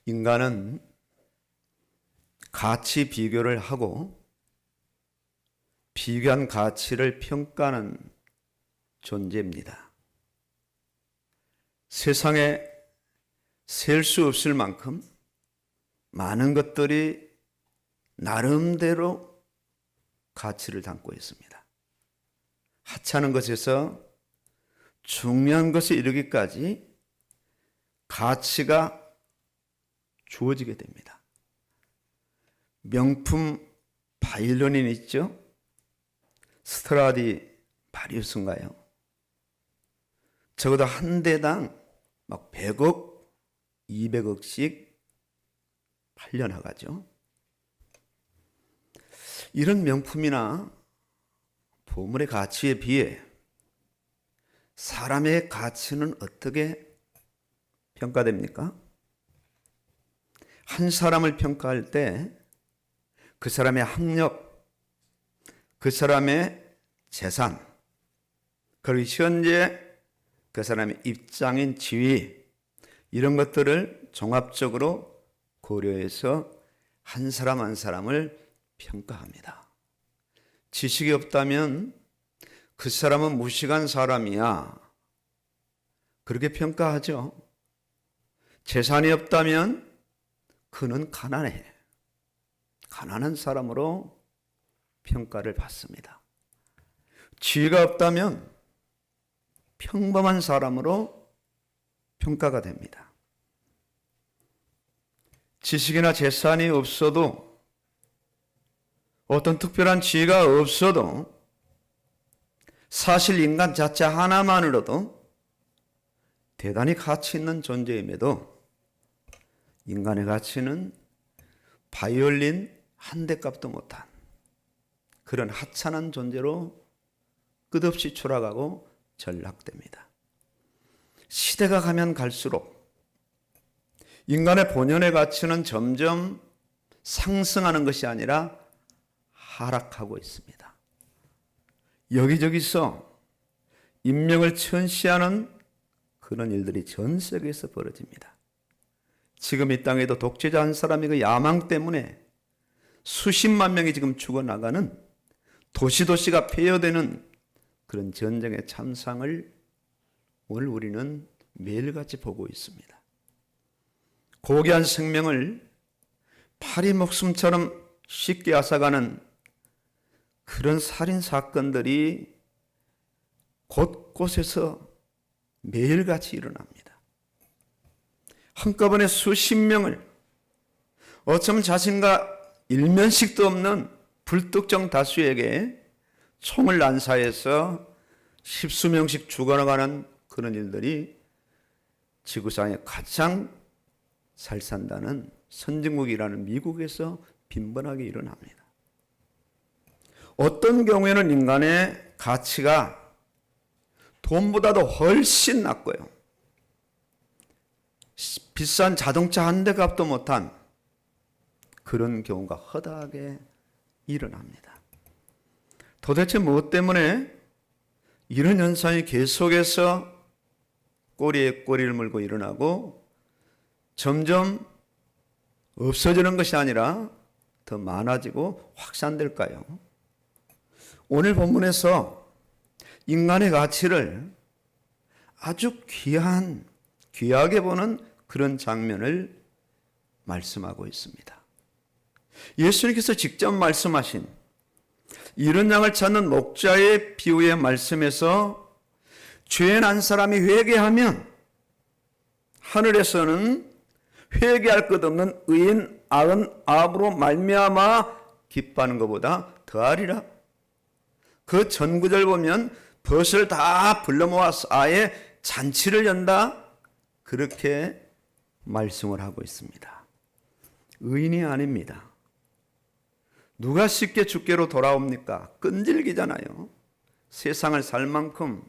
인간은 가치 비교를 하고 비교한 가치를 평가하는 존재입니다. 세상에 셀 수 없을 만큼 많은 것들이 나름대로 가치를 담고 있습니다. 하찮은 것에서 중요한 것에 이르기까지 가치가 주어지게 됩니다. 명품 바이올린 있죠? 스트라디바리우스인가요? 적어도 한 대당 막 100억, 200억씩 팔려나가죠. 이런 명품이나 보물의 가치에 비해 사람의 가치는 어떻게 평가됩니까? 한 사람을 평가할 때 그 사람의 학력, 그 사람의 재산, 그리고 현재 그 사람의 입장인 지위, 이런 것들을 종합적으로 고려해서 한 사람 한 사람을 평가합니다. 지식이 없다면 그 사람은 무식한 사람이야, 그렇게 평가하죠. 재산이 없다면 그는 가난해, 가난한 사람으로 평가를 받습니다. 지혜가 없다면 평범한 사람으로 평가가 됩니다. 지식이나 재산이 없어도, 어떤 특별한 지혜가 없어도, 사실 인간 자체 하나만으로도 대단히 가치 있는 존재임에도 인간의 가치는 바이올린 한 대 값도 못한 그런 하찮은 존재로 끝없이 추락하고 전락됩니다. 시대가 가면 갈수록 인간의 본연의 가치는 점점 상승하는 것이 아니라 하락하고 있습니다. 여기저기서 인명을 천시하는 그런 일들이 전 세계에서 벌어집니다. 지금 이 땅에도 독재자 한 사람의 그 야망 때문에 수십만 명이 지금 죽어나가는, 도시가 폐허되는 그런 전쟁의 참상을 오늘 우리는 매일같이 보고 있습니다. 고귀한 생명을 파리 목숨처럼 쉽게 앗아가는 그런 살인 사건들이 곳곳에서 매일같이 일어납니다. 한꺼번에 수십 명을, 어쩌면 자신과 일면식도 없는 불특정 다수에게 총을 난사해서 십수 명씩 죽어나가는 그런 일들이 지구상에 가장 잘 산다는 선진국이라는 미국에서 빈번하게 일어납니다. 어떤 경우에는 인간의 가치가 돈보다도 훨씬 낮고요, 비싼 자동차 한 대 값도 못한 그런 경우가 허다하게 일어납니다. 도대체 무엇 때문에 이런 현상이 계속해서 꼬리에 꼬리를 물고 일어나고 점점 없어지는 것이 아니라 더 많아지고 확산될까요? 오늘 본문에서 인간의 가치를 아주 귀하게 보는 그런 장면을 말씀하고 있습니다. 예수님께서 직접 말씀하신 이른 양을 찾는 목자의 비유의 말씀에서 죄 난 사람이 회개하면 하늘에서는 회개할 것 없는 의인 99으로 말미암아 기뻐하는 것보다 더하리라. 그 전구절 보면 벗을 다 불러 모아서 아예 잔치를 연다, 그렇게 말씀을 하고 있습니다. 의인이 아닙니다. 누가 쉽게 주께로 돌아옵니까? 끈질기잖아요. 세상을 살 만큼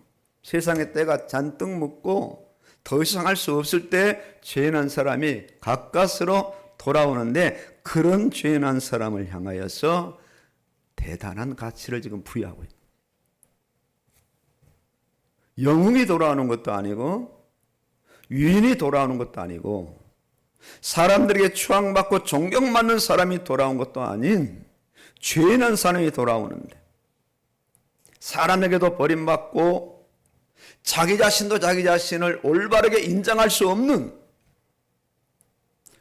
세상의 때가 잔뜩 묻고 더 이상 할 수 없을 때 죄인한 사람이 가까스로 돌아오는데, 그런 죄인한 사람을 향하여서 대단한 가치를 지금 부여하고 있습니다. 영웅이 돌아오는 것도 아니고 유인이 돌아오는 것도 아니고 사람들에게 추앙받고 존경받는 사람이 돌아온 것도 아닌 죄인한 사람이 돌아오는데, 사람에게도 버림받고 자기 자신도 자기 자신을 올바르게 인정할 수 없는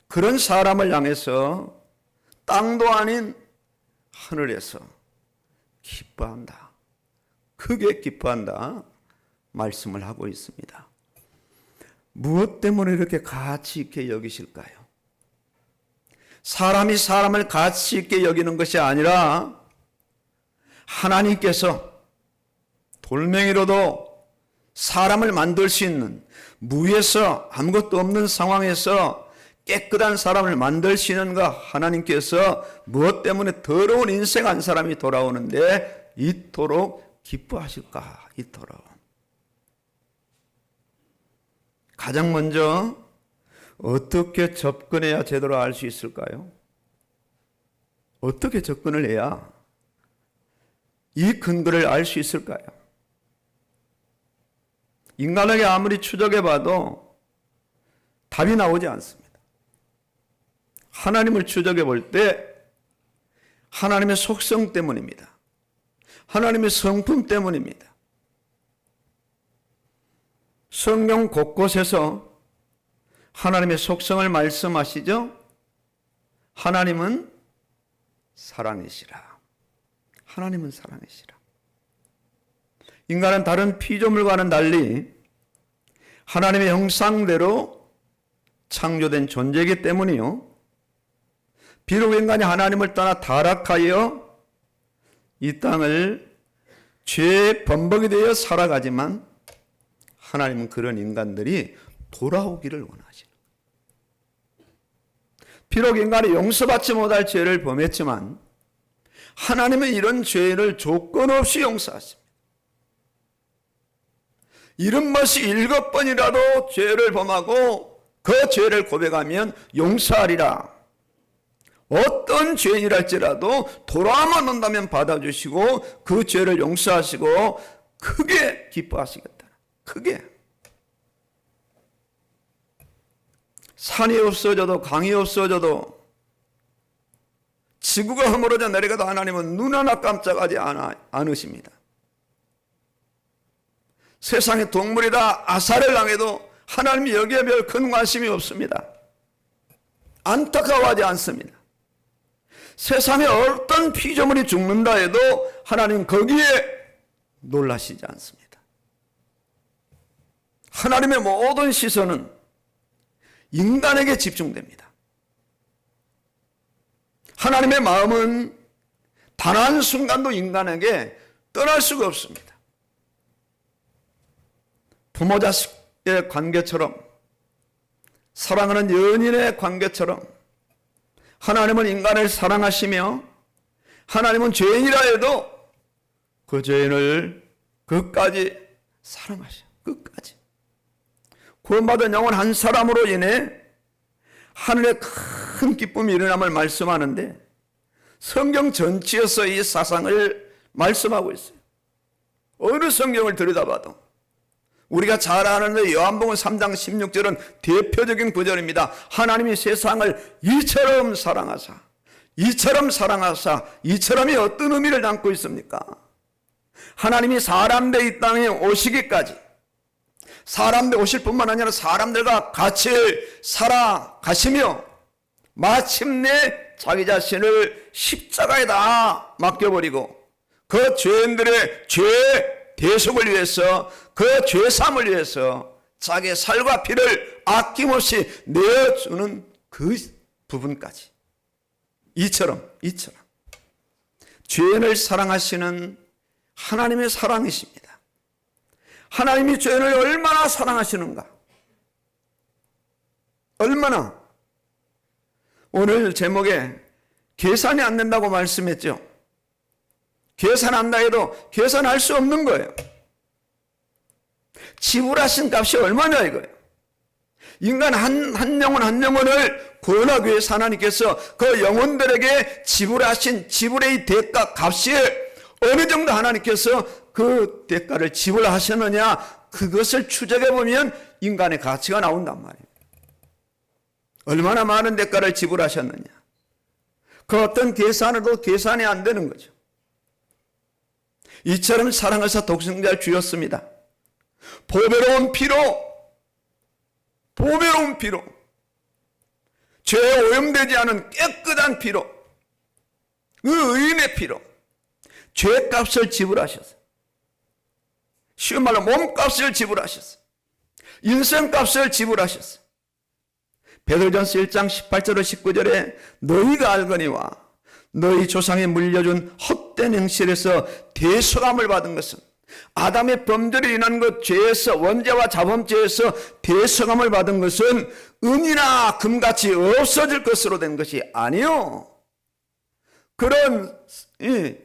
그런 사람을 향해서 땅도 아닌 하늘에서 기뻐한다, 크게 기뻐한다 말씀을 하고 있습니다. 무엇 때문에 이렇게 가치 있게 여기실까요? 사람이 사람을 가치 있게 여기는 것이 아니라 하나님께서 돌멩이로도 사람을 만들 수 있는, 무에서 아무것도 없는 상황에서 깨끗한 사람을 만들 수 있는가, 하나님께서 무엇 때문에 더러운 인생 한 사람이 돌아오는데 이토록 기뻐하실까? 이토록. 가장 먼저 어떻게 접근해야 제대로 알 수 있을까요? 어떻게 접근을 해야 이 근거를 알 수 있을까요? 인간에게 아무리 추적해봐도 답이 나오지 않습니다. 하나님을 추적해볼 때 하나님의 속성 때문입니다. 하나님의 성품 때문입니다. 성경 곳곳에서 하나님의 속성을 말씀하시죠. 하나님은 사랑이시라. 하나님은 사랑이시라. 인간은 다른 피조물과는 달리 하나님의 형상대로 창조된 존재이기 때문이요, 비록 인간이 하나님을 떠나 타락하여 이 땅을 죄의 범벅이 되어 살아가지만 하나님은 그런 인간들이 돌아오기를 원하시는 거예요. 비록 인간이 용서받지 못할 죄를 범했지만 하나님은 이런 죄를 조건 없이 용서하십니다. 이런 것이 7번이라도 죄를 범하고 그 죄를 고백하면 용서하리라. 어떤 죄인이랄지라도 돌아만 온다면 받아주시고 그 죄를 용서하시고 크게 기뻐하시겠다. 크게. 산이 없어져도 강이 없어져도 지구가 허물어져 내려가도 하나님은 눈 하나 깜짝하지 않으십니다. 세상의 동물이 다 아사를 당해도 하나님이 여기에 별 큰 관심이 없습니다. 안타까워하지 않습니다. 세상에 어떤 피조물이 죽는다 해도 하나님 거기에 놀라시지 않습니다. 하나님의 모든 시선은 인간에게 집중됩니다. 하나님의 마음은 단 한순간도 인간에게 떠날 수가 없습니다. 부모 자식의 관계처럼, 사랑하는 연인의 관계처럼 하나님은 인간을 사랑하시며 하나님은 죄인이라 해도 그 죄인을 끝까지 사랑하셔요. 끝까지. 구원받은 영혼 한 사람으로 인해 하늘에 큰 기쁨이 일어남을 말씀하는데 성경 전체에서 이 사상을 말씀하고 있어요. 어느 성경을 들여다봐도 우리가 잘 아는 요한복음 3장 16절은 대표적인 구절입니다. 하나님이 세상을 이처럼 사랑하사, 이처럼 사랑하사, 이처럼이 어떤 의미를 담고 있습니까? 하나님이 사람들 이 땅에 오시기까지, 사람들 오실 뿐만 아니라 사람들과 같이 살아가시며 마침내 자기 자신을 십자가에 다 맡겨버리고 그 죄인들의 죄 대속을 위해서, 그 죄사함을 위해서 자기의 살과 피를 아낌없이 내어주는 그 부분까지 이처럼 죄인을 사랑하시는 하나님의 사랑이십니다. 하나님이 죄인을 얼마나 사랑하시는가, 얼마나. 오늘 제목에 계산이 안 된다고 말씀했죠. 계산한다 해도 계산할 수 없는 거예요. 지불하신 값이 얼마냐 이거예요. 인간 한 영혼을 구원하기 위해서 하나님께서 그 영혼들에게 지불하신 지불의 대가 값이 어느 정도 하나님께서 그 대가를 지불하셨느냐, 그것을 추적해 보면 인간의 가치가 나온단 말이에요. 얼마나 많은 대가를 지불하셨느냐. 그 어떤 계산으로도 계산이 안 되는 거죠. 이처럼 사랑하사 독생자를 주셨습니다. 보배로운 피로, 죄에 오염되지 않은 깨끗한 피로, 그 의인의 피로 죄값을 지불하셨어요. 쉬운 말로 몸값을 지불하셨어요. 인생값을 지불하셨어요. 베드로전서 1장 18절 19절에 너희가 알거니와 너희 조상이 물려준 헛된 행실에서 대속함을 받은 것은 아담의 범죄로 인한 것 죄에서 원죄와 자범죄에서 대속함을 받은 것은 은이나 금같이 없어질 것으로 된 것이 아니요. 그런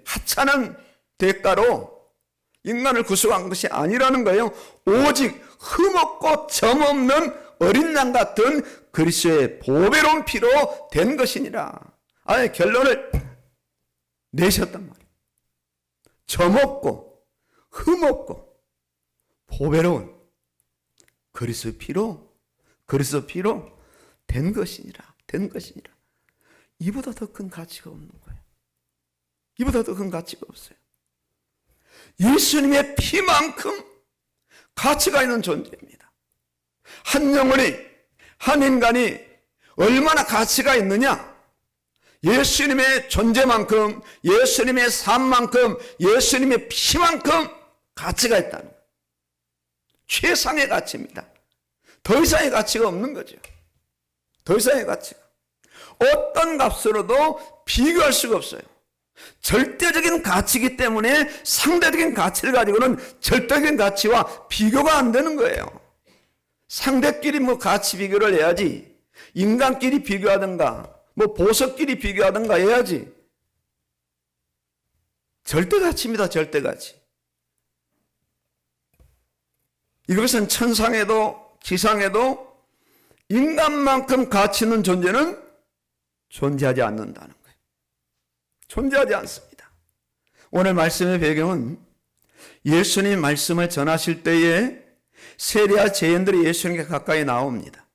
하찮은 대가로 인간을 구속한 것이 아니라는 거예요. 오직 흠없고 점없는 어린 양 같은 그리스도의 보배로운 피로 된 것이니라. 아예 결론을 내셨단 말이에요. 점없고 흠없고 보배로운 그리스도 피로 된 것이니라. 이보다 더 큰 가치가 없는 거예요. 이보다 더 큰 가치가 없어요. 예수님의 피만큼 가치가 있는 존재입니다. 한 영혼이, 한 인간이 얼마나 가치가 있느냐? 예수님의 존재만큼, 예수님의 삶만큼, 예수님의 피만큼 가치가 있다는 거예요. 최상의 가치입니다. 더 이상의 가치가 없는 거죠. 더 이상의 가치가. 어떤 값으로도 비교할 수가 없어요. 절대적인 가치이기 때문에 상대적인 가치를 가지고는 절대적인 가치와 비교가 안 되는 거예요. 상대끼리 가치 비교를 해야지. 인간끼리 비교하든가 보석끼리 비교하든가 해야지. 절대가치입니다. 절대가치. 이것은 천상에도 지상에도 인간만큼 가치 있는 존재는 존재하지 않는다는 거예요. 존재하지 않습니다. 오늘 말씀의 배경은 예수님 말씀을 전하실 때에 세리와 죄인들이 예수님께 가까이 나옵니다.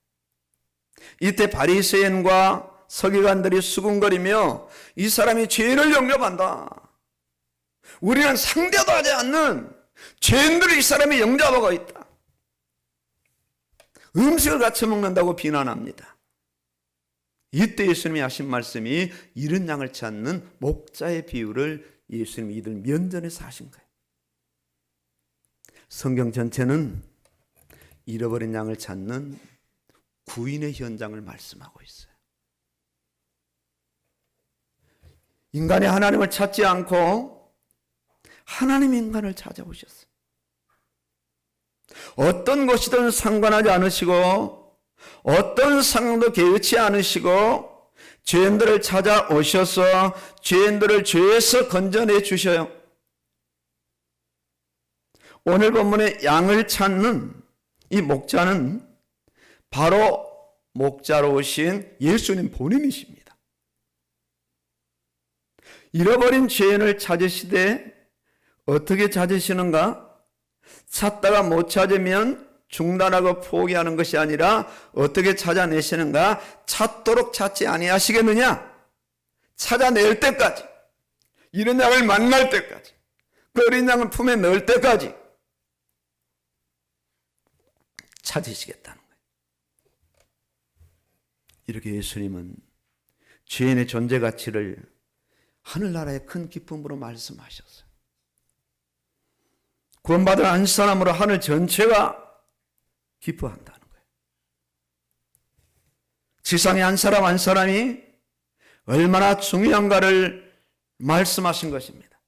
이때 바리새인과 서기관들이 수군거리며 이 사람이 죄인을 영접한다. 우리는 상대도 하지 않는 죄인들이 이 사람이 영접하고 있다. 음식을 같이 먹는다고 비난합니다. 이때 예수님이 하신 말씀이 잃은 양을 찾는 목자의 비유를 예수님이 이들 면전에서 하신 거예요. 성경 전체는 잃어버린 양을 찾는 구인의 현장을 말씀하고 있어요. 인간이 하나님을 찾지 않고 하나님이 인간을 찾아오셨어요. 어떤 것이든 상관하지 않으시고 어떤 상황도 개의치 않으시고 죄인들을 찾아오셔서 죄인들을 죄에서 건져내 주셔요. 오늘 본문의 양을 찾는 이 목자는 바로 목자로 오신 예수님 본인이십니다. 잃어버린 죄인을 찾으시되 어떻게 찾으시는가? 찾다가 못 찾으면 중단하고 포기하는 것이 아니라 어떻게 찾아내시는가? 찾도록 찾지 아니하시겠느냐? 찾아낼 때까지, 이런 양을 만날 때까지, 그 어린 양을 품에 넣을 때까지 찾으시겠다는 거예요. 이렇게 예수님은 죄인의 존재 가치를 하늘나라의 큰 기쁨으로 말씀하셨어요. 구원받은 한 사람으로 하늘 전체가 기뻐한다는 거예요. 지상의 한 사람 한 사람이 얼마나 중요한가를 말씀하신 것입니다.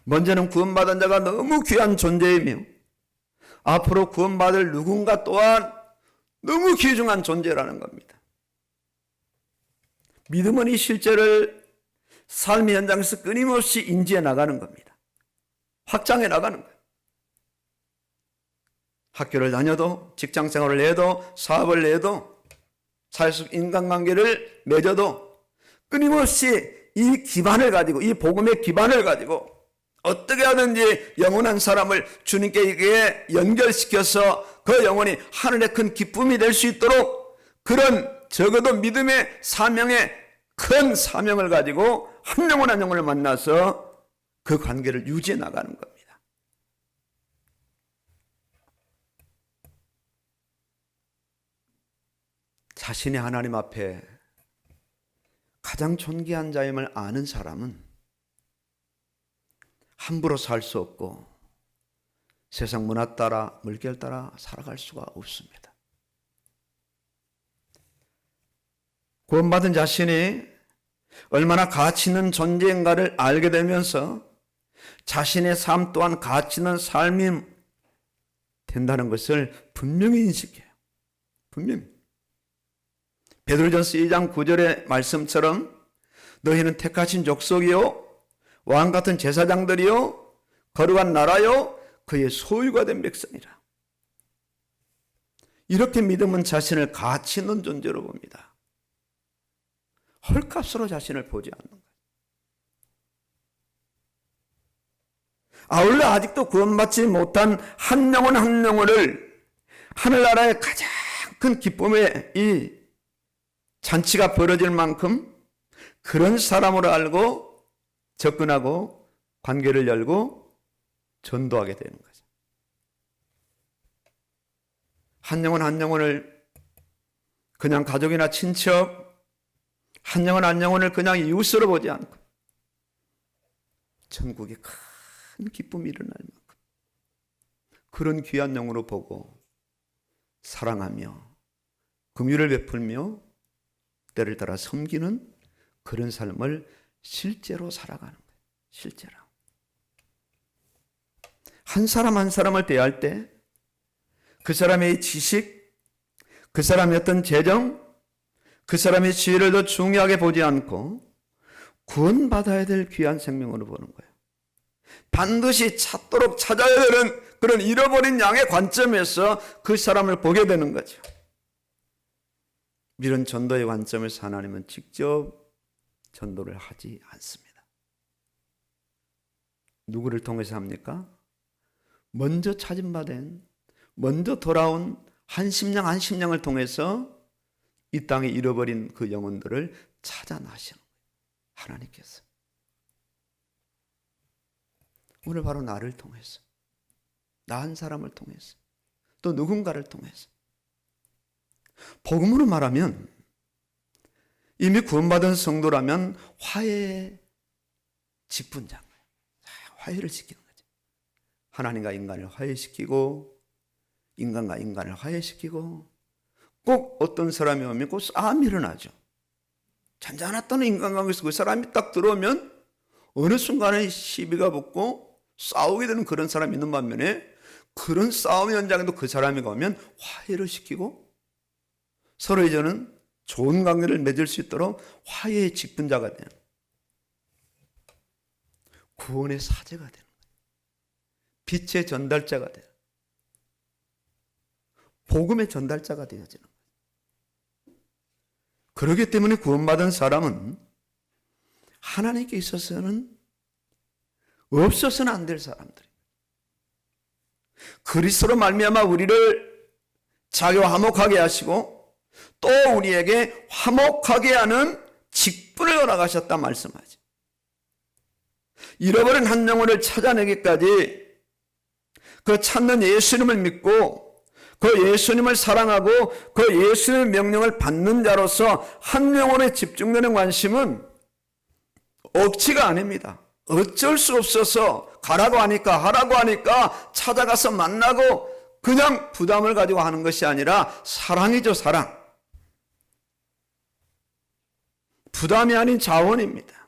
먼저는 구원받은 자가 너무 귀한 존재이며 앞으로 구원받을 누군가 또한 너무 귀중한 존재라는 겁니다. 믿음은 이 실제를 삶의 현장에서 끊임없이 인지해 나가는 겁니다. 확장해 나가는 거예요. 학교를 다녀도, 직장 생활을 해도, 사업을 해도, 사회적 인간관계를 맺어도 끊임없이 이 기반을 가지고, 이 복음의 기반을 가지고 어떻게 하든지 영원한 사람을 주님께 연결시켜서 그 영혼이 하늘의 큰 기쁨이 될 수 있도록 그런 적어도 믿음의 사명의 큰 사명을 가지고 한 영혼 한 영혼을 만나서 그 관계를 유지해 나가는 겁니다. 자신이 하나님 앞에 가장 존귀한 자임을 아는 사람은 함부로 살 수 없고 세상 문화 따라 물결 따라 살아갈 수가 없습니다. 구원받은 자신이 얼마나 가치 있는 존재인가를 알게 되면서 자신의 삶 또한 가치 있는 삶이 된다는 것을 분명히 인식해요. 분명히. 베드로전서 2장 9절의 말씀처럼 너희는 택하신 족속이요 왕 같은 제사장들이요 거룩한 나라요 그의 소유가 된 백성이라. 이렇게 믿음은 자신을 가치 있는 존재로 봅니다. 헐값으로 자신을 보지 않는 거예요. 아울러 아직도 구원받지 못한 한 영혼 한 영혼을 하늘나라의 가장 큰 기쁨의 이 잔치가 벌어질 만큼 그런 사람으로 알고 접근하고 관계를 열고 전도하게 되는 거죠. 한 영혼 한 영혼을 그냥 가족이나 친척, 한 영혼 한 영혼을 그냥 이웃으로 보지 않고 천국에 큰 기쁨이 일어날 만큼 그런 귀한 영으로 보고 사랑하며 긍휼을 베풀며 때를 따라 섬기는 그런 삶을 실제로 살아가는 거예요. 실제로. 한 사람 한 사람을 대할 때 그 사람의 지식, 그 사람의 어떤 재정, 그 사람의 지혜를 더 중요하게 보지 않고 구원받아야 될 귀한 생명으로 보는 거예요. 반드시 찾도록 찾아야 되는 그런 잃어버린 양의 관점에서 그 사람을 보게 되는 거죠. 이런 전도의 관점에서 하나님은 직접 전도를 하지 않습니다. 누구를 통해서 합니까? 먼저 찾은 바 된, 먼저 돌아온 한 심령 한 심령을 통해서 이 땅에 잃어버린 그 영혼들을 찾아나시는 거예요. 하나님께서. 오늘 바로 나를 통해서, 나 한 사람을 통해서, 또 누군가를 통해서. 복음으로 말하면 이미 구원받은 성도라면 화해의 직분자인 거예요. 화해를 시키는 거죠. 하나님과 인간을 화해시키고 인간과 인간을 화해시키고 꼭 어떤 사람이 오면 꼭 싸움이 일어나죠. 잔잔했던 인간관계에서 그 사람이 딱 들어오면 어느 순간에 시비가 붙고 싸우게 되는 그런 사람이 있는 반면에 그런 싸움 현장에도 그 사람이 오면 화해를 시키고 서로 이제는 좋은 관계를 맺을 수 있도록 화해의 직분자가 되는 구원의 사제가 되는 거예요. 빛의 전달자가 되는 복음의 전달자가 되어지는 거예요. 그렇기 때문에 구원받은 사람은 하나님께 있어서는 없어서는 안 될 사람들입니다. 그리스도로 말미암아 우리를 자기와 화목하게 하시고 또 우리에게 화목하게 하는 직분을 허락하셨다 말씀하죠. 잃어버린 한 영혼을 찾아내기까지 그 찾는 예수님을 믿고 그 예수님을 사랑하고 그 예수님의 명령을 받는 자로서 한 영혼에 집중되는 관심은 억지가 아닙니다. 어쩔 수 없어서 가라고 하니까 하라고 하니까 찾아가서 만나고 그냥 부담을 가지고 하는 것이 아니라 사랑이죠. 사랑. 부담이 아닌 자원입니다.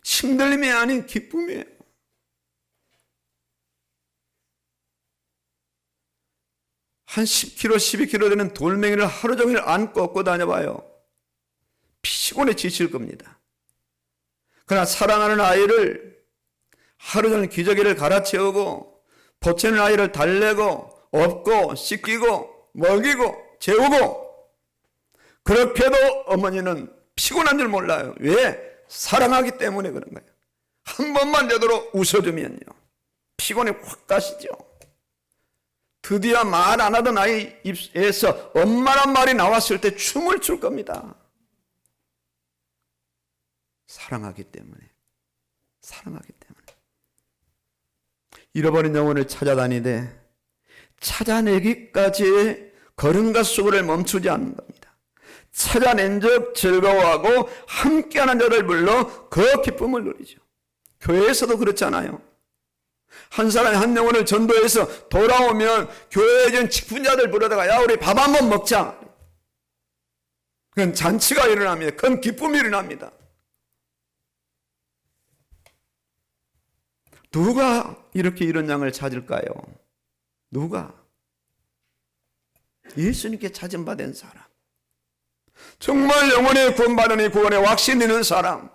힘들림이 아닌 기쁨이에요. 한 10kg, 12kg 되는 돌멩이를 하루 종일 안고 업고 다녀봐요. 피곤해 지칠 겁니다. 그러나 사랑하는 아이를 하루 종일 기저귀를 갈아채우고 보채는 아이를 달래고 업고 씻기고 먹이고 재우고 그렇게 해도 어머니는 피곤한 줄 몰라요. 왜? 사랑하기 때문에 그런 거예요. 한 번만 되도록 웃어주면요 피곤이 확 가시죠. 드디어 말 안 하던 아이 입에서 엄마란 말이 나왔을 때 춤을 출 겁니다. 사랑하기 때문에. 잃어버린 영혼을 찾아다니되 찾아내기까지 걸음과 수고를 멈추지 않는 겁니다. 찾아낸 적 즐거워하고 함께하는 자를 불러 그 기쁨을 누리죠. 교회에서도 그렇잖아요. 한 사람이 한 영혼을 전도해서 돌아오면 교회에 있는 직분자들 부르다가 야 우리 밥 한번 먹자. 그건 잔치가 일어납니다. 큰 기쁨이 일어납니다. 누가 이렇게 이런 양을 찾을까요? 누가? 예수님께 찾음받은 사람. 정말 영혼의 구원받으니 구원의 확신 있는 사람.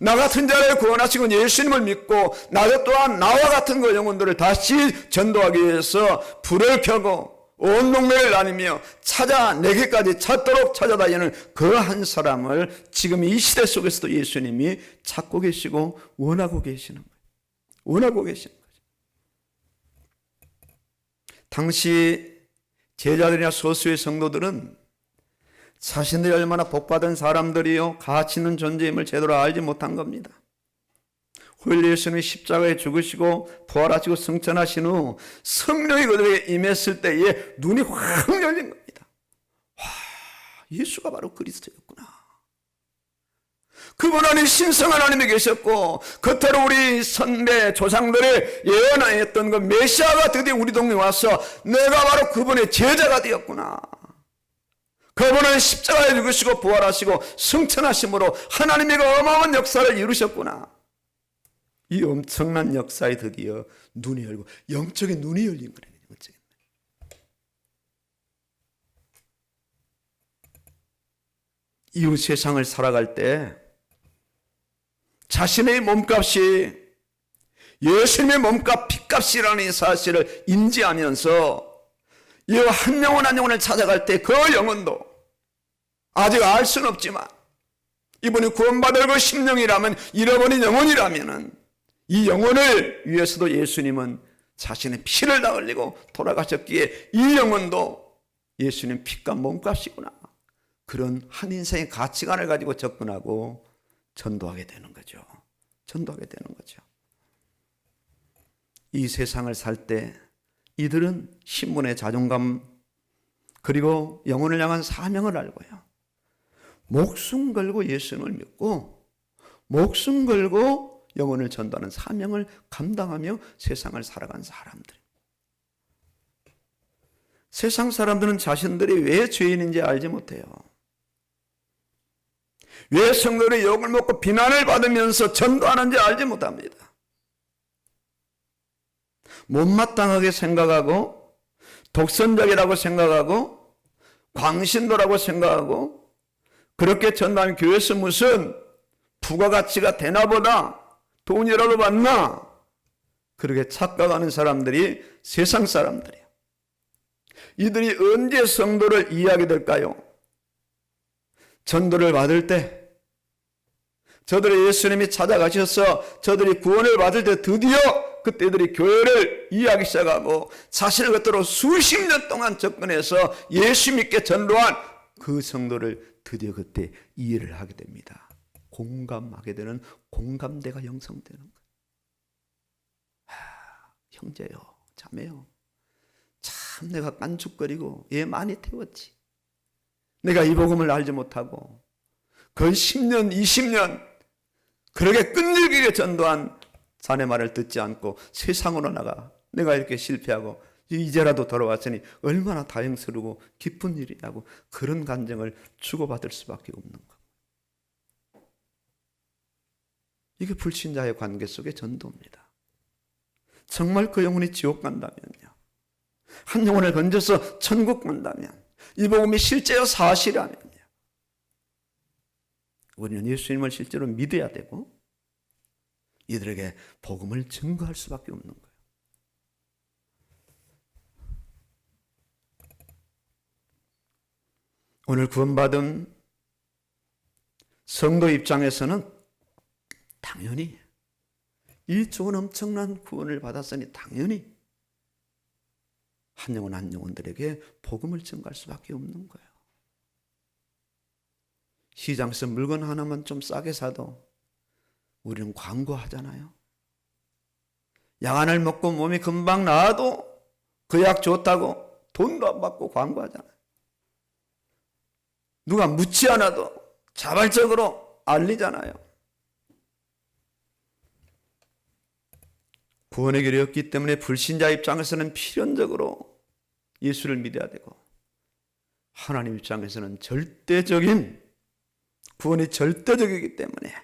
나 같은 자를 구원하시고 예수님을 믿고 나도 또한 나와 같은 그 영혼들을 다시 전도하기 위해서 불을 켜고 온 동네를 다니며 찾아내기까지 찾도록 찾아다니는 그 한 사람을 지금 이 시대 속에서도 예수님이 찾고 계시고 원하고 계시는 거예요. 원하고 계시는 거죠. 당시 제자들이나 소수의 성도들은 자신들이 얼마나 복받은 사람들이요 가치 있는 존재임을 제대로 알지 못한 겁니다. 후일 예수님이 십자가에 죽으시고 부활하시고 승천하신 후 성령이 그들에게 임했을 때에 눈이 확 열린 겁니다. 와, 예수가 바로 그리스도였구나. 그분 안에 신성 하나님이 계셨고 겉으로 우리 선배 조상들의 예언하였던 그 메시아가 드디어 우리 동네에 와서 내가 바로 그분의 제자가 되었구나. 그분은 십자가에 죽으시고 부활하시고 승천하심으로 하나님의 어마어마한 역사를 이루셨구나. 이 엄청난 역사에 드디어 눈이 열고 영적인 눈이 열린 거예요. 이후 세상을 살아갈 때 자신의 몸값이 예수님의 몸값 피값이라는 사실을 인지하면서 이 한 영혼 한 영혼을 찾아갈 때 그 영혼도 아직 알 수는 없지만 이분이 구원받을 그 심령이라면 잃어버린 영혼이라면 이 영혼을 위해서도 예수님은 자신의 피를 다 흘리고 돌아가셨기에 이 영혼도 예수님 피값 몸값이구나. 그런 한 인생의 가치관을 가지고 접근하고 전도하게 되는 거죠. 전도하게 되는 거죠. 이 세상을 살 때 이들은 신분의 자존감 그리고 영혼을 향한 사명을 알고요. 목숨 걸고 예수님을 믿고 목숨 걸고 영혼을 전도하는 사명을 감당하며 세상을 살아간 사람들. 세상 사람들은 자신들이 왜 죄인인지 알지 못해요. 왜 성도들이 욕을 먹고 비난을 받으면서 전도하는지 알지 못합니다. 못마땅하게 생각하고 독선적이라고 생각하고 광신도라고 생각하고 그렇게 전도하는 교회에서 무슨 부가가치가 되나 보다 돈이라도 받나 그렇게 착각하는 사람들이 세상 사람들이에요. 이들이 언제 성도를 이해하게 될까요? 전도를 받을 때 저들의 예수님이 찾아가셔서 저들이 구원을 받을 때 드디어 그때들이 교회를 이해하기 시작하고 자신을 겉으로 수십 년 동안 접근해서 예수 믿게 전도한 그 성도를 드디어 그때 이해를 하게 됩니다. 공감하게 되는 공감대가 형성되는 거예요. 형제요, 자매요. 참 내가 깐죽거리고 얘 많이 태웠지. 내가 이 복음을 알지 못하고 거의 10년, 20년 그렇게 끈질기게 전도한 자네 말을 듣지 않고 세상으로 나가 내가 이렇게 실패하고 이제라도 돌아왔으니 얼마나 다행스러우고 기쁜 일이냐고 그런 감정을 주고받을 수밖에 없는 것. 이게 불신자의 관계 속의 전도입니다. 정말 그 영혼이 지옥 간다면요. 한 영혼을 건져서 천국 간다면 이 복음이 실제로 사실이라면요. 우리는 예수님을 실제로 믿어야 되고 이들에게 복음을 증거할 수밖에 없는 거예요. 오늘 구원받은 성도 입장에서는 당연히 이 좋은 엄청난 구원을 받았으니 당연히 한 영혼 한 영혼들에게 복음을 전가할 수밖에 없는 거예요. 시장에서 물건 하나만 좀 싸게 사도 우리는 광고하잖아요. 약안을 먹고 몸이 금방 나아도 그 약 좋다고 돈도 안 받고 광고하잖아요. 누가 묻지 않아도 자발적으로 알리잖아요. 구원의 길이 없기 때문에 불신자 입장에서는 필연적으로 예수를 믿어야 되고, 하나님 입장에서는 절대적인 구원이 절대적이기 때문에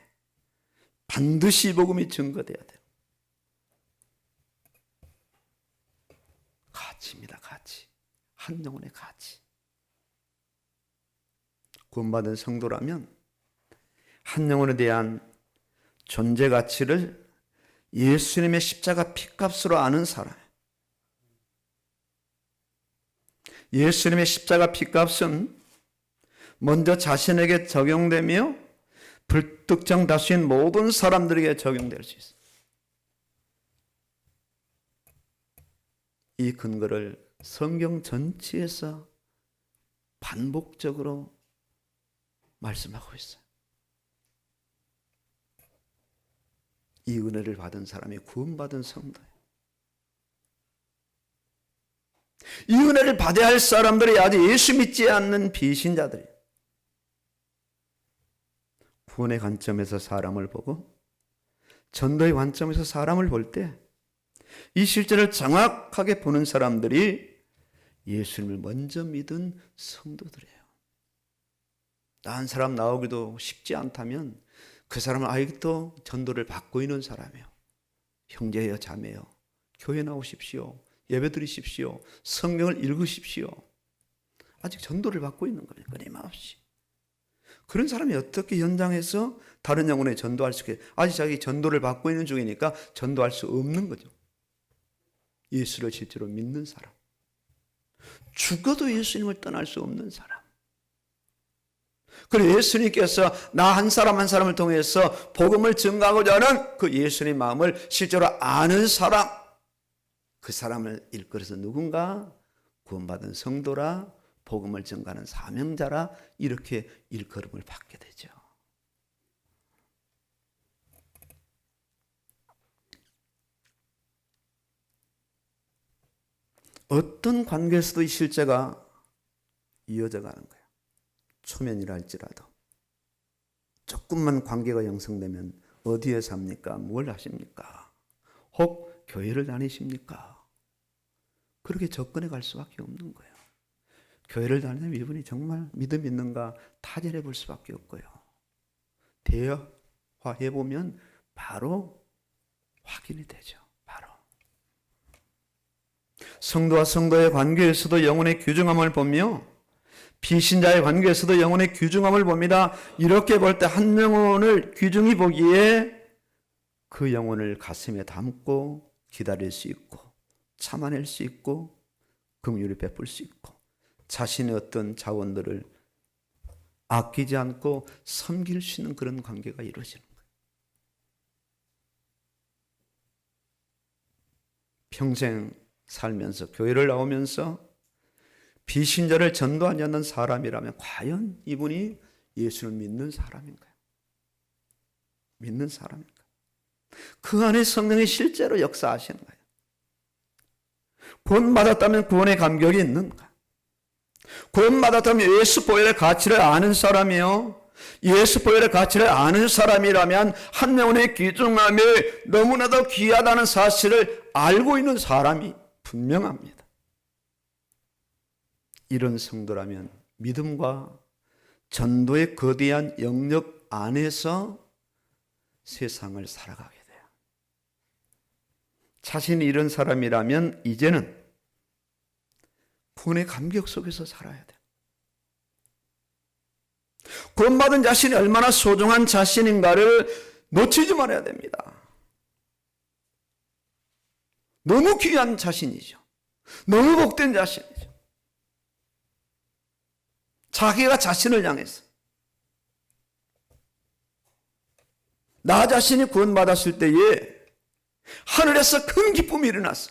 반드시 복음이 증거돼야 돼요. 가치입니다. 가치. 한 영혼의 가치. 구원받은 성도라면 한 영혼에 대한 존재 가치를 예수님의 십자가 피값으로 아는 사람. 예수님의 십자가 피값은 먼저 자신에게 적용되며 불특정 다수인 모든 사람들에게 적용될 수 있어요. 이 근거를 성경 전체에서 반복적으로 말씀하고 있어요. 이 은혜를 받은 사람이 구원받은 성도예요. 이 은혜를 받아야 할 사람들이 아직 예수 믿지 않는 비신자들이에요. 구원의 관점에서 사람을 보고 전도의 관점에서 사람을 볼 때 이 실제를 정확하게 보는 사람들이 예수님을 먼저 믿은 성도들이에요. 난 사람 나오기도 쉽지 않다면 그 사람은 아직도 전도를 받고 있는 사람이에요. 형제여 자매여, 교회 나오십시오. 예배 드리십시오. 성경을 읽으십시오. 아직 전도를 받고 있는 거예요. 끊임없이. 그런 사람이 어떻게 현장에서 다른 영혼에 전도할 수 있게, 아직 자기 전도를 받고 있는 중이니까 전도할 수 없는 거죠. 예수를 실제로 믿는 사람, 죽어도 예수님을 떠날 수 없는 사람. 그리고 예수님께서 나 한 사람 한 사람을 통해서 복음을 증가하고자 하는 그 예수님 마음을 실제로 아는 사람, 그 사람을 일컬어서 누군가 구원받은 성도라, 복음을 증가하는 사명자라, 이렇게 일컬음을 받게 되죠. 어떤 관계에서도 이 실제가 이어져 가는 거예요. 초면이라 할지라도 조금만 관계가 형성되면 어디에 삽니까? 뭘 하십니까? 혹 교회를 다니십니까? 그렇게 접근해 갈 수밖에 없는 거예요. 교회를 다니면 이분이 정말 믿음 있는가 타진해 볼 수밖에 없고요. 대화해 보면 바로 확인이 되죠. 바로. 성도와 성도의 관계에서도 영혼의 귀중함을 보며 비신자의 관계에서도 영혼의 귀중함을 봅니다. 이렇게 볼 때 한 영혼을 귀중히 보기에 그 영혼을 가슴에 담고 기다릴 수 있고 참아낼 수 있고 긍휼을 베풀 수 있고 자신의 어떤 자원들을 아끼지 않고 섬길 수 있는 그런 관계가 이루어지는 거예요. 평생 살면서 교회를 나오면서 비신자를 전도하지 않는 사람이라면 과연 이분이 예수를 믿는 사람인가요? 믿는 사람인가요? 그 안에 성령이 실제로 역사하시는 거예요. 구원받았다면 구원의 감격이 있는가? 구원받았다면 예수 보혈의 가치를 아는 사람이요. 예수 보혈의 가치를 아는 사람이라면 한 영혼의 귀중함이 너무나도 귀하다는 사실을 알고 있는 사람이 분명합니다. 이런 성도라면 믿음과 전도의 거대한 영역 안에서 세상을 살아가게 돼요. 자신이 이런 사람이라면 이제는 구원의 감격 속에서 살아야 돼요. 구원받은 자신이 얼마나 소중한 자신인가를 놓치지 말아야 됩니다. 너무 귀한 자신이죠. 너무 복된 자신이죠. 자기가 자신을 향해서 나 자신이 구원받았을 때에 하늘에서 큰 기쁨이 일어났어.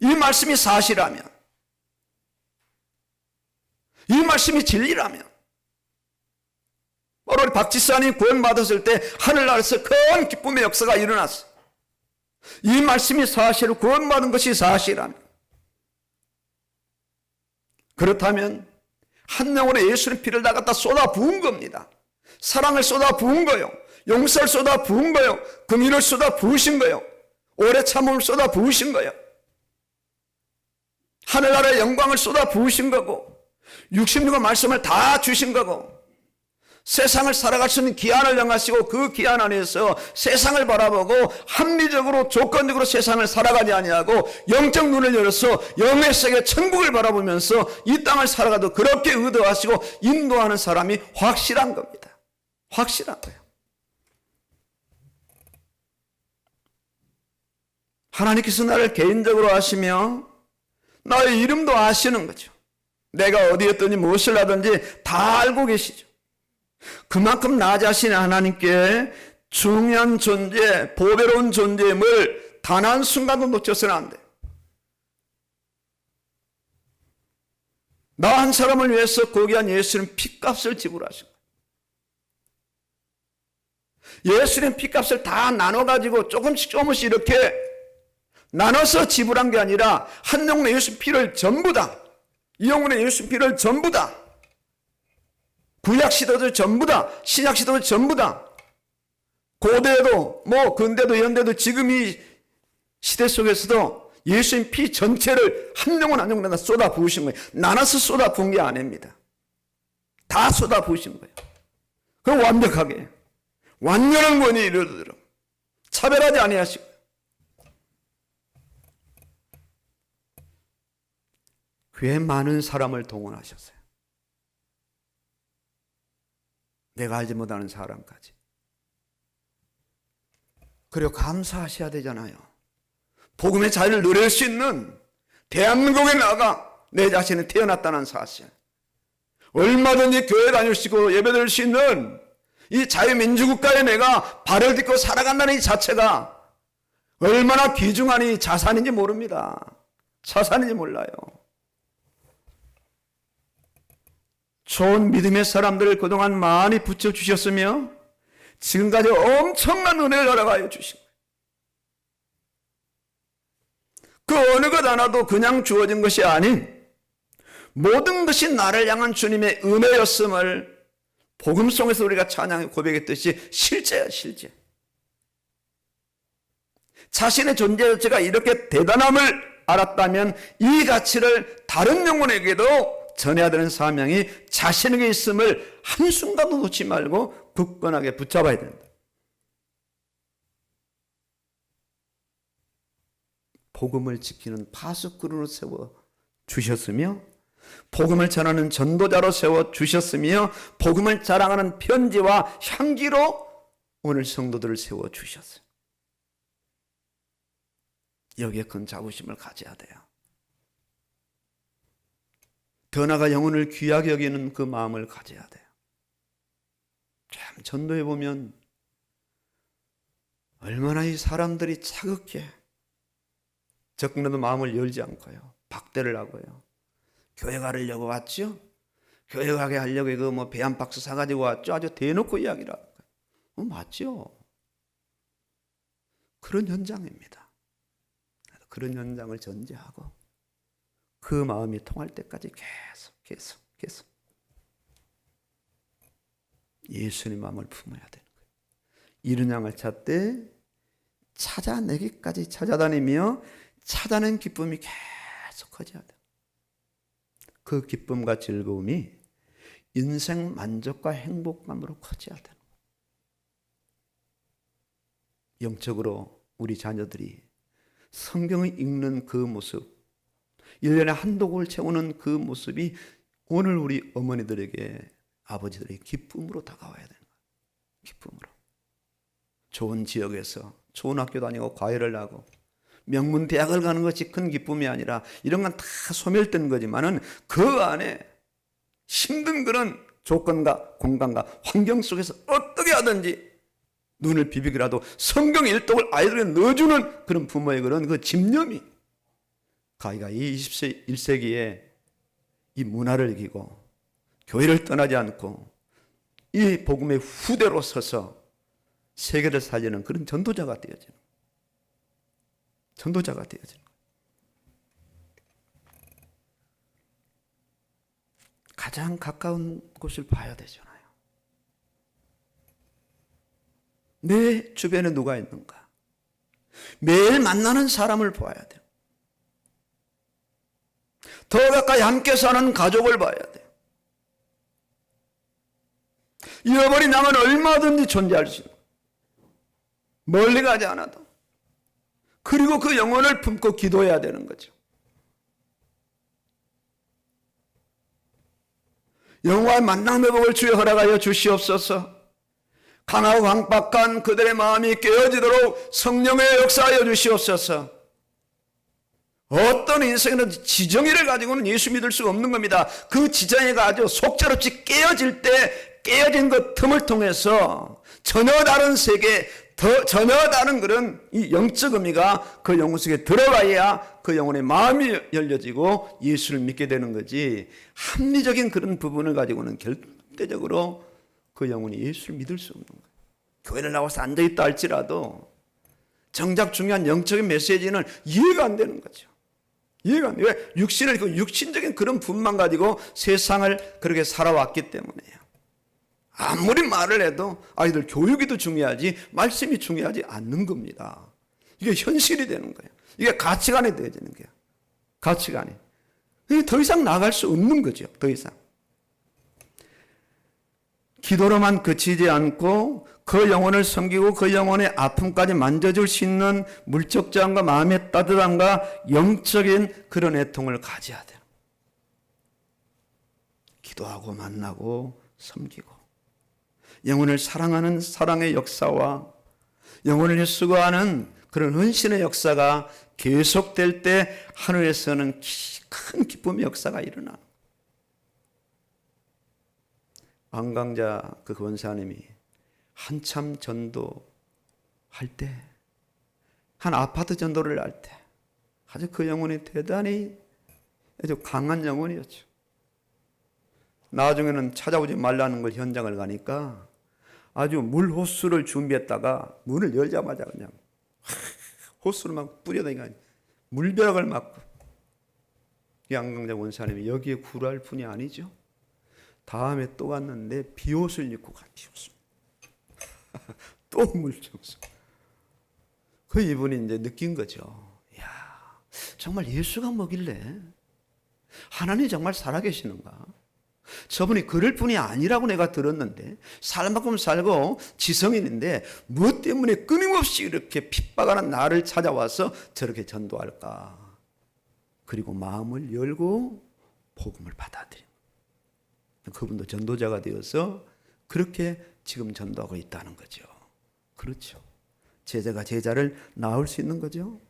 이 말씀이 사실이라면, 이 말씀이 진리라면, 바로 우리 박지사님 구원받았을 때 하늘나라에서 큰 기쁨의 역사가 일어났어요. 이 말씀이 사실을 구원받은 것이 사실이라면, 그렇다면 한 영혼의 예수님 피를 다 갖다 쏟아 부은 겁니다. 사랑을 쏟아 부은 거요, 용서를 쏟아 부은 거요, 긍휼을 쏟아 부으신 거요, 오래 참음을 쏟아 부으신 거요, 하늘나라의 영광을 쏟아 부으신 거고, 66의 말씀을 다 주신 거고, 세상을 살아갈 수 있는 기한을 정하시고 그 기한 안에서 세상을 바라보고 합리적으로 조건적으로 세상을 살아가지 아니하고 영적 눈을 열어서 영의 세계 천국을 바라보면서 이 땅을 살아가도 그렇게 의도하시고 인도하는 사람이 확실한 겁니다. 확실한 거예요. 하나님께서 나를 개인적으로 아시며 나의 이름도 아시는 거죠. 내가 어디에 있든지 무엇을 하든지 다 알고 계시죠. 그만큼 나 자신 하나님께 중요한 존재, 보배로운 존재임을 단 한 순간도 놓쳐서는 안 돼. 나 한 사람을 위해서 고귀한 예수님 피값을 지불하신 거예요. 예수님 피값을 다 나눠가지고 조금씩 이렇게 나눠서 지불한 게 아니라 한 영혼의 예수 피를 전부 다, 이 영혼의 예수 피를 전부 다, 구약 시대도 전부 다, 신약 시대도 전부 다, 고대도 근대도 현대도 지금 이 시대 속에서도 예수님 피 전체를 한 영혼 한 영혼에다 쏟아 부으신 거예요. 나눠서 쏟아 부은 게 아닙니다. 다 쏟아 부으신 거예요. 그럼 완벽하게 완전한 권위 이르도록 차별하지 아니하시고, 꽤 많은 사람을 동원하셨어요. 내가 알지 못하는 사람까지. 그리고 감사하셔야 되잖아요. 복음의 자유를 누릴 수 있는 대한민국에 나가 내 자신이 태어났다는 사실, 얼마든지 교회 다닐 수 있고 예배 드릴 수 있는 이 자유민주국가에 내가 발을 딛고 살아간다는 이 자체가 얼마나 귀중한 이 자산인지 모릅니다. 자산인지 몰라요. 좋은 믿음의 사람들을 그동안 많이 붙여주셨으며 지금까지 엄청난 은혜를 허락하여 주신 거예요. 그 어느 것 하나도 그냥 주어진 것이 아닌 모든 것이 나를 향한 주님의 은혜였음을 복음송에서 우리가 찬양에 고백했듯이 실제야, 실제. 자신의 존재 자체가 이렇게 대단함을 알았다면 이 가치를 다른 영혼에게도 전해야 되는 사명이 자신에게 있음을 한순간도 놓지 말고 굳건하게 붙잡아야 된다. 복음을 지키는 파수꾼으로 세워주셨으며 복음을 전하는 전도자로 세워주셨으며 복음을 자랑하는 편지와 향기로 오늘 성도들을 세워주셨어요. 여기에 큰 자부심을 가져야 돼요. 더 나아가 영혼을 귀하게 여기는 그 마음을 가져야 돼요. 참 전도해 보면 얼마나 이 사람들이 차갑게 적군에도 마음을 열지 않고요, 박대를 하고요. 교회 가려고 왔죠? 교회 가게 하려고 이거 배 한 박스 사가지고 왔죠? 아주 대놓고 이야기를 하고. 맞죠? 그런 현장입니다. 그런 현장을 전제하고 그 마음이 통할 때까지 계속 예수님 마음을 품어야 되는 거예요. 이른 양을 찾되 찾아내기까지 찾아다니며 찾아낸 기쁨이 계속 커져야 돼요. 그 기쁨과 즐거움이 인생 만족과 행복감으로 커져야 되는 거예요. 영적으로 우리 자녀들이 성경을 읽는 그 모습, 1년에 한두 곡을 채우는 그 모습이 오늘 우리 어머니들에게, 아버지들에게 기쁨으로 다가와야 되는 거예요. 기쁨으로. 좋은 지역에서 좋은 학교 다니고 과외를 하고 명문 대학을 가는 것이 큰 기쁨이 아니라 이런 건 다 소멸된 거지만은 그 안에 힘든 그런 조건과 공간과 환경 속에서 어떻게 하든지 눈을 비비기라도 성경 일독을 아이들에게 넣어주는 그런 부모의 그런 그 집념이 가히가 이 21세기에 이 문화를 이기고 교회를 떠나지 않고 이 복음의 후대로 서서 세계를 살리는 그런 전도자가 되어지는 거예요. 전도자가 되어지는 거예요. 가장 가까운 곳을 봐야 되잖아요. 내 주변에 누가 있는가? 매일 만나는 사람을 봐야 돼요. 더 가까이 함께 사는 가족을 봐야 돼요. 잃어버린 양은 얼마든지 존재할 수 있는 거예요. 멀리 가지 않아도. 그리고 그 영혼을 품고 기도해야 되는 거죠. 영화의 만남의 복을 주여 허락하여 주시옵소서. 강하고 강박한 그들의 마음이 깨어지도록 성령의 역사하여 주시옵소서. 어떤 인생이든 지정의를 가지고는 예수 믿을 수가 없는 겁니다. 그 지정의가 아주 속절없이 깨어질 때 깨어진 그 틈을 통해서 전혀 다른 세계, 전혀 다른 그런 이 영적 의미가 그 영혼 속에 들어가야 그 영혼의 마음이 열려지고 예수를 믿게 되는 거지, 합리적인 그런 부분을 가지고는 절대적으로 그 영혼이 예수를 믿을 수 없는 거예요. 교회를 나와서 앉아있다 할지라도 정작 중요한 영적인 메시지는 이해가 안 되는 거죠. 이해가 안 돼요. 왜? 육신을, 그 육신적인 그런 분만 가지고 세상을 그렇게 살아왔기 때문에요. 아무리 말을 해도 아이들 교육이 더 중요하지 말씀이 중요하지 않는 겁니다. 이게 현실이 되는 거예요. 이게 가치관이 되어지는 거예요. 가치관이. 더 이상 나갈 수 없는 거죠. 더 이상. 기도로만 그치지 않고 그 영혼을 섬기고 그 영혼의 아픔까지 만져줄 수 있는 물적 자원과 마음의 따뜻함과 영적인 그런 애통을 가져야 돼요. 기도하고 만나고 섬기고 영혼을 사랑하는 사랑의 역사와 영혼을 수고하는 그런 헌신의 역사가 계속될 때 하늘에서는 큰 기쁨의 역사가 일어나. 안강자 그 권사님이 한참 전도할 때, 한 아파트 전도를 할 때 아주 그 영혼이 대단히 아주 강한 영혼이었죠. 나중에는 찾아오지 말라는 걸 현장을 가니까 아주 물 호수를 준비했다가 문을 열자마자 그냥 호수를 막 뿌려다니까 물벼락을 맞고, 이 안강자 원사님이 여기에 구할 분이 아니죠. 다음에 또 갔는데 비옷을 입고 간 비옷을 또 물청소. 그 이분이 이제 느낀 거죠. 야, 정말 예수가 뭐길래 하나님이 정말 살아계시는가? 저분이 그럴 뿐이 아니라고 내가 들었는데 살만큼 살고 지성인인데 무엇 때문에 끊임없이 이렇게 핍박하는 나를 찾아와서 저렇게 전도할까? 그리고 마음을 열고 복음을 받아들인 그분도 전도자가 되어서 그렇게 지금 전도하고 있다는 거죠. 그렇죠. 제자가 제자를 낳을 수 있는 거죠.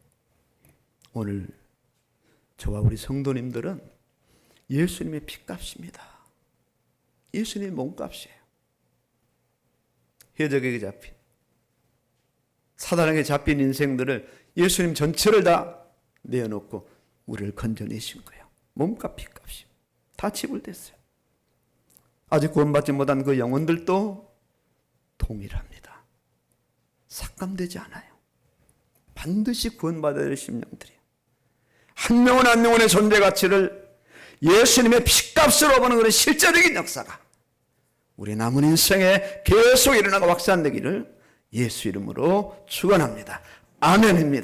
오늘 저와 우리 성도님들은 예수님의 피값입니다. 예수님의 몸값이에요. 해적에게 잡힌, 사단에게 잡힌 인생들을 예수님 전체를 다 내어놓고 우리를 건져내신 거예요. 몸값, 피값이 다 지불됐어요. 아직 구원받지 못한 그 영혼들도 동일합니다. 삭감되지 않아요. 반드시 구원받아야 될 심령들이에요. 한 명은 한 명의 존재 가치를 예수님의 피값으로 보는 그런 실제적인 역사가 우리 남은 인생에 계속 일어나고 확산되기를 예수 이름으로 축원합니다. 아멘입니다.